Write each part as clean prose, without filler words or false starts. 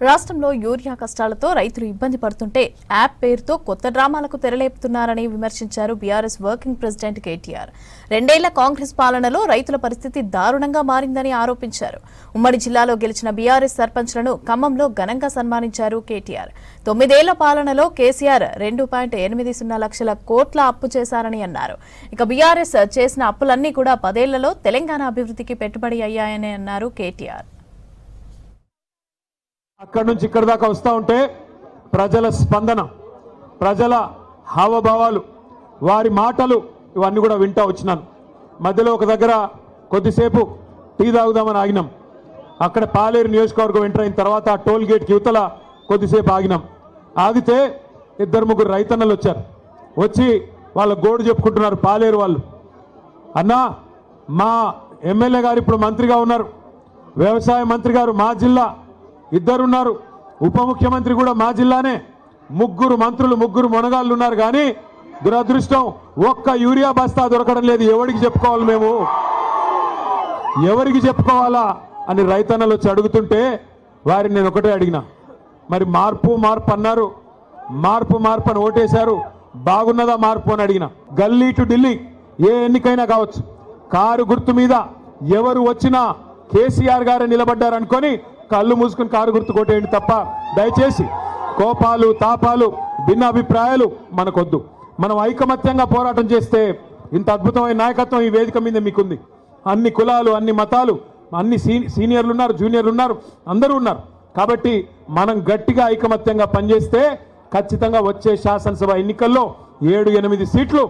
రాష్ట్రంలో యూరియా కష్టాలతో రైతులు ఇబ్బంది పడుతుంటే యాప్ పేరుతో కొత్త డ్రామాలకు తెరలేపుతున్నారని విమర్శించారు బీఆర్ఎస్ వర్కింగ్ ప్రెసిడెంట్ కేటీఆర్. 2 ఏళ్ల కాంగ్రెస్ పాలనలో రైతుల పరిస్థితి దారుణంగా మారిందని ఆరోపించారు. ఉమ్మడి జిల్లాలో గెలిచిన బీఆర్ఎస్ సర్పంచ్లను ఖమ్మంలో ఘనంగా సన్మానించారు కేటీఆర్. 9 ఏళ్ల పాలనలో కేసీఆర్ 2.80 లక్షల కోట్ల అప్పు చేశారని అన్నారు. ఇక బీఆర్ఎస్ చేసిన అప్పులన్నీ కూడా 10 ఏళ్లలో తెలంగాణ అభివృద్ధికి పెట్టుబడి అయ్యాయని అన్నారు కేటీఆర్. అక్కడి నుంచి ఇక్కడ దాకా వస్తూ ఉంటే ప్రజల స్పందన, ప్రజల హావభావాలు, వారి మాటలు ఇవన్నీ కూడా వింటూ వచ్చినాను. మధ్యలో ఒక దగ్గర కొద్దిసేపు టీ తాగుదామని ఆగినాం. అక్కడ పాలేరు నియోజకవర్గం ఎంటర్ అయిన తర్వాత టోల్ గేట్కి యువతల కొద్దిసేపు ఆగినాం. ఆగితే 2-3 రైతన్నలు వచ్చారు. వచ్చి వాళ్ళ గోడు చెప్పుకుంటున్నారు. పాలేరు వాళ్ళు, అన్నా మా ఎమ్మెల్యే గారు ఇప్పుడు మంత్రిగా ఉన్నారు, వ్యవసాయ మంత్రి గారు మా జిల్లా ఇద్దరున్నారు, ఉప ముఖ్యమంత్రి కూడా మా జిల్లానే, 3 మంత్రులు 3 మొనగాళ్ళు ఉన్నారు. కానీ దురదృష్టం ఒక్క యూరియా బస్తా దొరకడం లేదు. ఎవరికి చెప్పుకోవాలి, మేము ఎవరికి చెప్పుకోవాలా అని రైతన్నలు వచ్చి అడుగుతుంటే వారిని నేను ఒకటే అడిగినా, మరి మార్పు అన్నారు, మార్పు అని ఓటేశారు, బాగున్నదా మార్పు అని అడిగిన. గల్లీ టు ఢిల్లీ ఏ ఎన్నికైనా కావచ్చు, కారు గుర్తు మీద ఎవరు వచ్చినా కేసీఆర్ గారే నిలబడ్డారనుకొని కళ్ళు మూసుకుని కారు గుర్తు కొట్టేయండి తప్ప దయచేసి కోపాలు, తాపాలు, భిన్న అభిప్రాయాలు మనకొద్దు. మనం ఐకమత్యంగా పోరాటం చేస్తే ఇంత అద్భుతమైన నాయకత్వం ఈ వేదిక మీద మీకుంది. అన్ని కులాలు, అన్ని మతాలు, అన్ని సీనియర్లు ఉన్నారు, జూనియర్లు ఉన్నారు, అందరూ ఉన్నారు. కాబట్టి మనం గట్టిగా ఐకమత్యంగా పనిచేస్తే ఖచ్చితంగా వచ్చే శాసనసభ ఎన్నికల్లో 7-8 సీట్లు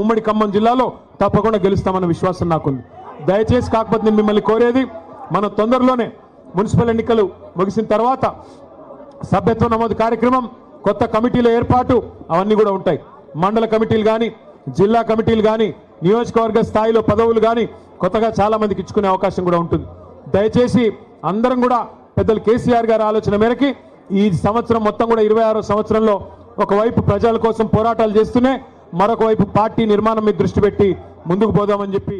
ఉమ్మడి ఖమ్మం జిల్లాలో తప్పకుండా గెలుస్తామన్న విశ్వాసం నాకుంది. దయచేసి కాకపోతే నేను మిమ్మల్ని కోరేది, మనం తొందరలోనే మున్సిపల్ ఎన్నికలు ముగిసిన తర్వాత సభ్యత్వ నమోదు కార్యక్రమం, కొత్త కమిటీల ఏర్పాటు అవన్నీ కూడా ఉంటాయి. మండల కమిటీలు కానీ, జిల్లా కమిటీలు కానీ, నియోజకవర్గ స్థాయిలో పదవులు కానీ కొత్తగా చాలా మందికి ఇచ్చుకునే అవకాశం కూడా ఉంటుంది. దయచేసి అందరం కూడా పెద్దలు కేసీఆర్ గారి ఆలోచన మేరకి ఈ సంవత్సరం మొత్తం కూడా 26వ సంవత్సరంలో ఒకవైపు ప్రజల కోసం పోరాటాలు చేస్తూనే మరొక వైపు పార్టీ నిర్మాణం మీద దృష్టి పెట్టి ముందుకు పోదామని చెప్పి